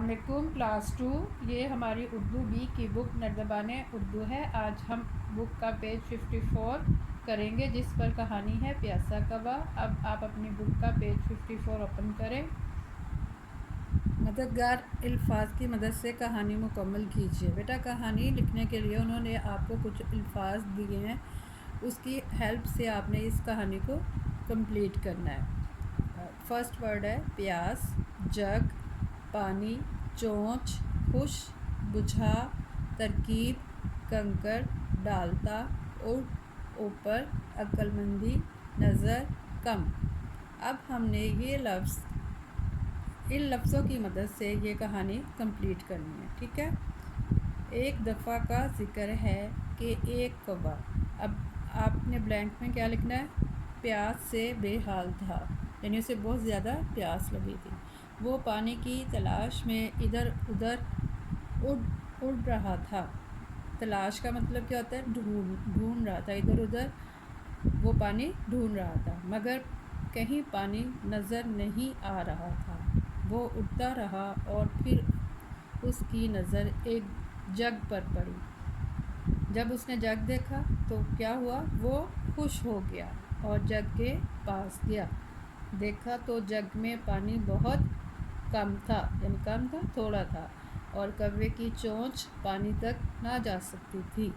علیکم کلاس 2، یہ ہماری اردو بی کی بک نردبان اردو ہے۔ آج ہم بک کا پیج 54 کریں گے، جس پر کہانی ہے پیاسا کوا۔ اب آپ اپنی بک کا پیج 54 اوپن کریں۔ مددگار الفاظ کی مدد سے کہانی مکمل کیجیے۔ بیٹا کہانی لکھنے کے لیے انہوں نے آپ کو کچھ الفاظ دیے ہیں، اس کی ہیلپ سے آپ نے اس کہانی کو کمپلیٹ کرنا ہے۔ فرسٹ ورڈ ہے پیاس، جگ، پانی، چونچ، خوش، بجھا، ترکیب، کنکر، ڈالتا، اڑ، اوپر، عقل مندی، نظر، کم۔ اب ہم نے ان لفظوں کی مدد سے یہ کہانی کمپلیٹ کرنی ہے، ٹھیک ہے۔ ایک دفعہ کا ذکر ہے کہ ایک کوا، اب آپ نے بلینک میں کیا لکھنا ہے؟ پیاس سے بے حال تھا، یعنی اسے بہت زیادہ پیاس لگی تھی۔ وہ پانی کی تلاش میں ادھر ادھر اڑ رہا تھا۔ تلاش کا مطلب کیا ہوتا ہے؟ ڈھونڈ رہا تھا، ادھر ادھر وہ پانی ڈھونڈ رہا تھا، مگر کہیں پانی نظر نہیں آ رہا تھا۔ وہ اڑتا رہا اور پھر اس کی نظر ایک جگ پر پڑی۔ جب اس نے جگ دیکھا تو کیا ہوا؟ وہ خوش ہو گیا اور جگ کے پاس گیا۔ دیکھا تو جگ میں پانی بہت کم تھا، یعنی کم تھا، تھوڑا تھا، اور کوے کی چونچ پانی تک نہ جا سکتی تھی۔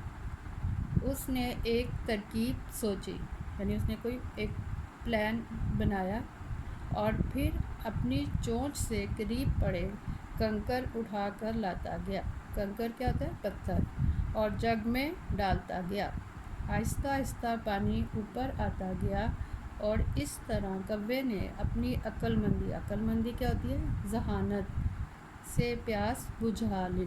اس نے ایک ترکیب سوچی، یعنی اس نے کوئی ایک پلان بنایا، اور پھر اپنی چونچ سے قریب پڑے کنکر اٹھا کر لاتا گیا۔ کنکر کیا ہوتا ہے؟ پتھر، اور جگ میں ڈالتا گیا۔ آہستہ آہستہ پانی اوپر آتا گیا، اور اس طرح کوے نے اپنی عقل مندی کیا ہوتی ہے؟ ذہانت سے پیاس بجھا لی۔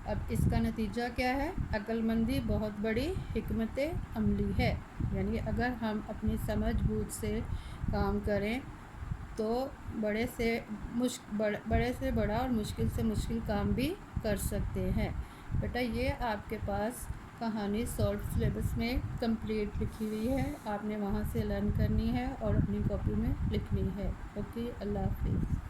اب اس کا نتیجہ کیا ہے؟ عقل مندی بہت بڑی حکمت عملی ہے، یعنی اگر ہم اپنی سمجھ بوجھ سے کام کریں تو بڑے سے بڑا اور مشکل سے مشکل کام بھی کر سکتے ہیں۔ بیٹا یہ آپ کے پاس کہانی سالٹ سلیبس میں کمپلیٹ لکھی ہوئی ہے، آپ نے وہاں سے لرن کرنی ہے اور اپنی کاپی میں لکھنی ہے۔ اوکے، اللہ حافظ۔